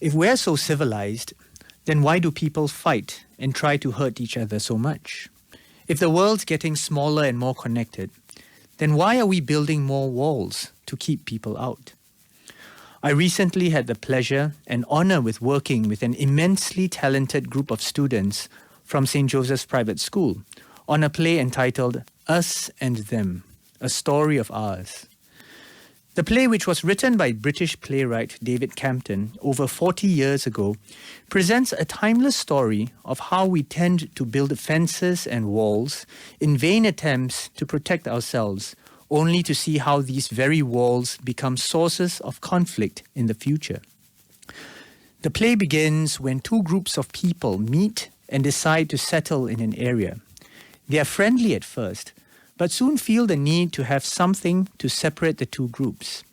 If we're so civilized, then why do people fight and try to hurt each other so much? If the world's getting smaller and more connected, then why are we building more walls to keep people out? I recently had the pleasure and honor with working with an immensely talented group of students from St. Joseph's Private School on a play entitled Us and Them, A Story of Ours. The play, which was written by British playwright David Campton over 40 years ago, presents a timeless story of how we tend to build fences and walls in vain attempts to protect ourselves, only to see how these very walls become sources of conflict in the future. The play begins when two groups of people meet and decide to settle in an area. They are friendly at first, but soon feel the need to have something to separate the two groups.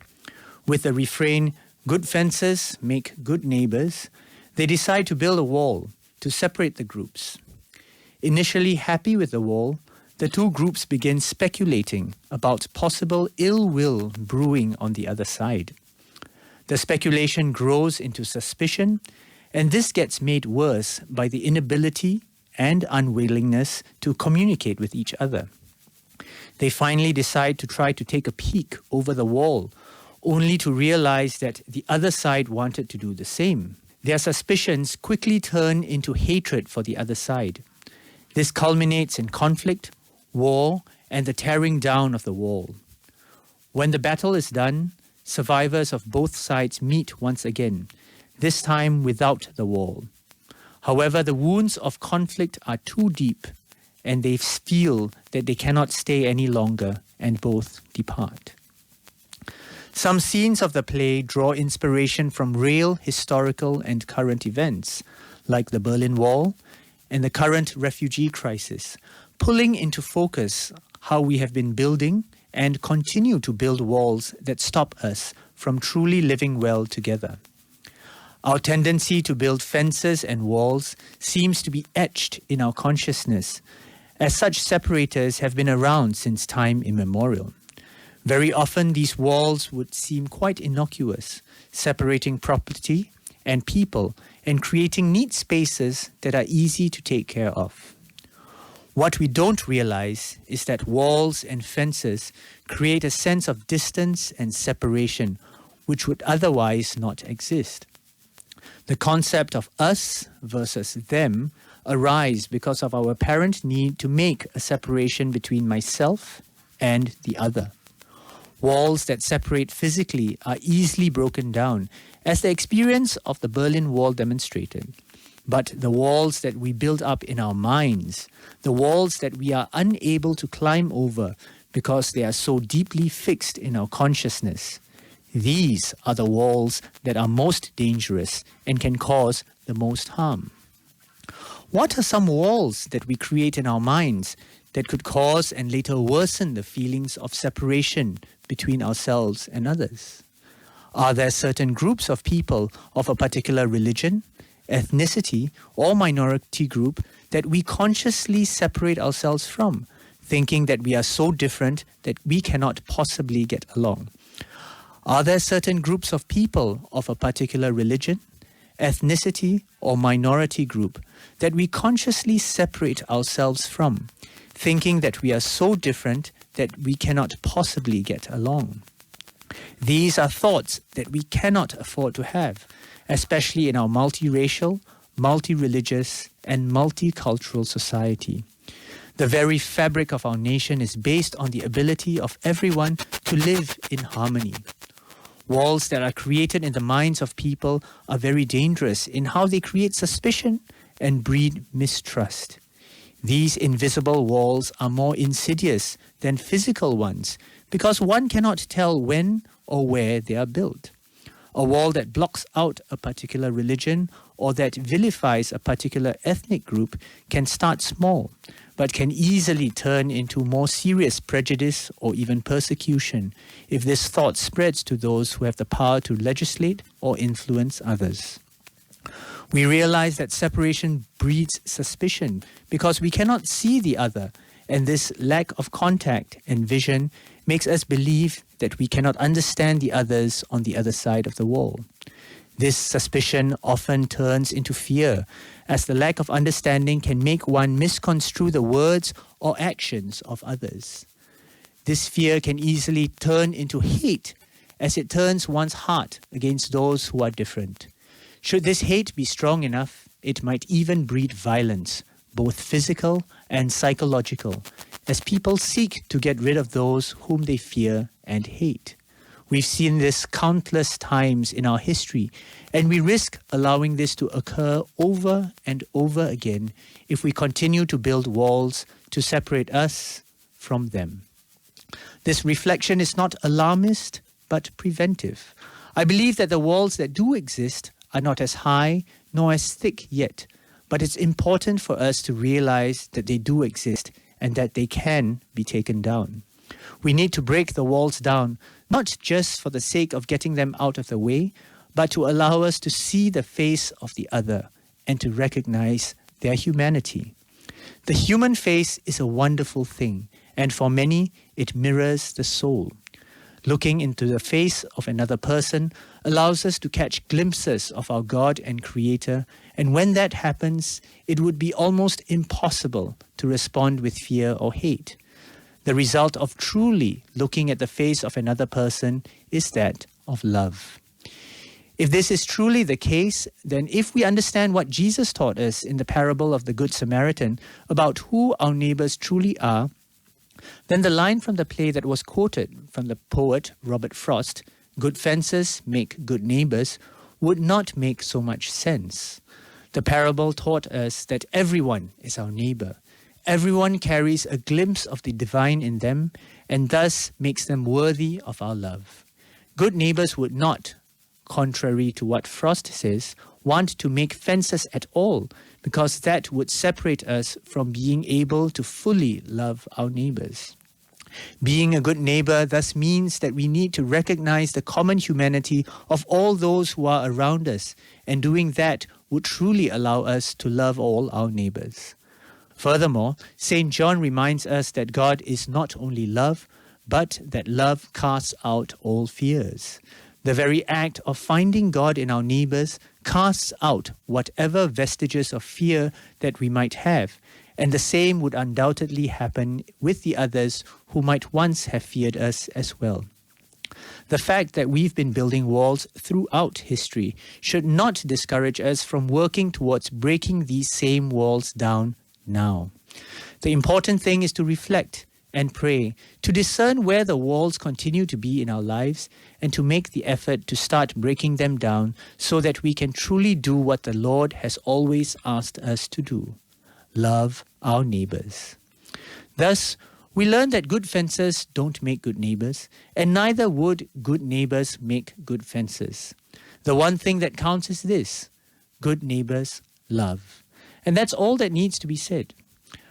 With the refrain, "Good fences make good neighbors," they decide to build a wall to separate the groups. Initially happy with the wall, the two groups begin speculating about possible ill will brewing on the other side. The speculation grows into suspicion, and this gets made worse by the inability and unwillingness to communicate with each other. They finally decide to try to take a peek over the wall, only to realize that the other side wanted to do the same. Their suspicions quickly turn into hatred for the other side. This culminates in conflict, war, and the tearing down of the wall. When the battle is done, survivors of both sides meet once again, this time without the wall. However, the wounds of conflict are too deep, and they feel that they cannot stay any longer, and both depart. Some scenes of the play draw inspiration from real historical and current events, like the Berlin Wall and the current refugee crisis, pulling into focus how we have been building and continue to build walls that stop us from truly living well together. Our tendency to build fences and walls seems to be etched in our consciousness, as such separators have been around since time immemorial. Very often these walls would seem quite innocuous, separating property and people and creating neat spaces that are easy to take care of. What we don't realize is that walls and fences create a sense of distance and separation which would otherwise not exist. The concept of us versus them arise because of our apparent need to make a separation between myself and the other. Walls that separate physically are easily broken down, as the experience of the Berlin Wall demonstrated. But the walls that we build up in our minds, the walls that we are unable to climb over because they are so deeply fixed in our consciousness, these are the walls that are most dangerous and can cause the most harm. What are some walls that we create in our minds that could cause and later worsen the feelings of separation between ourselves and others? Are there certain groups of people of a particular religion, ethnicity, or minority group that we consciously separate ourselves from, thinking that we are so different that we cannot possibly get along? Are there certain groups of people of a particular religion, ethnicity, or minority group that we consciously separate ourselves from, thinking that we are so different that we cannot possibly get along? These are thoughts that we cannot afford to have, especially in our multiracial, multi-religious, and multicultural society. The very fabric of our nation is based on the ability of everyone to live in harmony. Walls that are created in the minds of people are very dangerous in how they create suspicion and breed mistrust. These invisible walls are more insidious than physical ones because one cannot tell when or where they are built. A wall that blocks out a particular religion or that vilifies a particular ethnic group can start small, but can easily turn into more serious prejudice or even persecution if this thought spreads to those who have the power to legislate or influence others. We realize that separation breeds suspicion because we cannot see the other, and this lack of contact and vision makes us believe that we cannot understand the others on the other side of the wall. This suspicion often turns into fear, as the lack of understanding can make one misconstrue the words or actions of others. This fear can easily turn into hate, as it turns one's heart against those who are different. Should this hate be strong enough, it might even breed violence, both physical and psychological, as people seek to get rid of those whom they fear and hate. We've seen this countless times in our history, and we risk allowing this to occur over and over again if we continue to build walls to separate us from them. This reflection is not alarmist, but preventive. I believe that the walls that do exist are not as high nor as thick yet, but it's important for us to realize that they do exist and that they can be taken down. We need to break the walls down, not just for the sake of getting them out of the way, but to allow us to see the face of the other and to recognize their humanity. The human face is a wonderful thing, and for many, it mirrors the soul. Looking into the face of another person allows us to catch glimpses of our God and Creator, and when that happens, it would be almost impossible to respond with fear or hate. The result of truly looking at the face of another person is that of love. If this is truly the case, then if we understand what Jesus taught us in the parable of the Good Samaritan about who our neighbors truly are, then the line from the play that was quoted from the poet Robert Frost, "Good fences make good neighbors," would not make so much sense. The parable taught us that everyone is our neighbor. Everyone carries a glimpse of the divine in them and thus makes them worthy of our love. Good neighbors would not, contrary to what Frost says, want to make fences at all, because that would separate us from being able to fully love our neighbors. Being a good neighbor thus means that we need to recognize the common humanity of all those who are around us, and doing that would truly allow us to love all our neighbors. Furthermore, St. John reminds us that God is not only love, but that love casts out all fears. The very act of finding God in our neighbors casts out whatever vestiges of fear that we might have, and the same would undoubtedly happen with the others who might once have feared us as well. The fact that we've been building walls throughout history should not discourage us from working towards breaking these same walls down now. The important thing is to reflect and pray, to discern where the walls continue to be in our lives, and to make the effort to start breaking them down so that we can truly do what the Lord has always asked us to do: love our neighbors. Thus, we learn that good fences don't make good neighbors, and neither would good neighbors make good fences. The one thing that counts is this: good neighbors love. And that's all that needs to be said.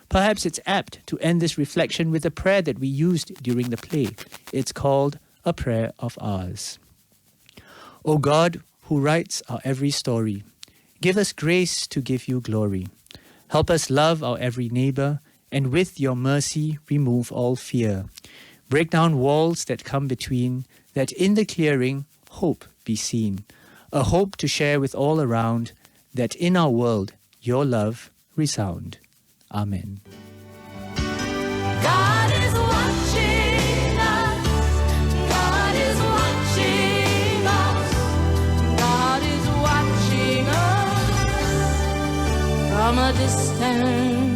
Perhaps it's apt to end this reflection with a prayer that we used during the play. It's called A Prayer of Ours. O God, who writes our every story, give us grace to give you glory. Help us love our every neighbor, and with your mercy remove all fear. Break down walls that come between, that in the clearing hope be seen. A hope to share with all around, that in our world your love resound. Amen. God is watching us. God is watching us. God is watching us from a distance.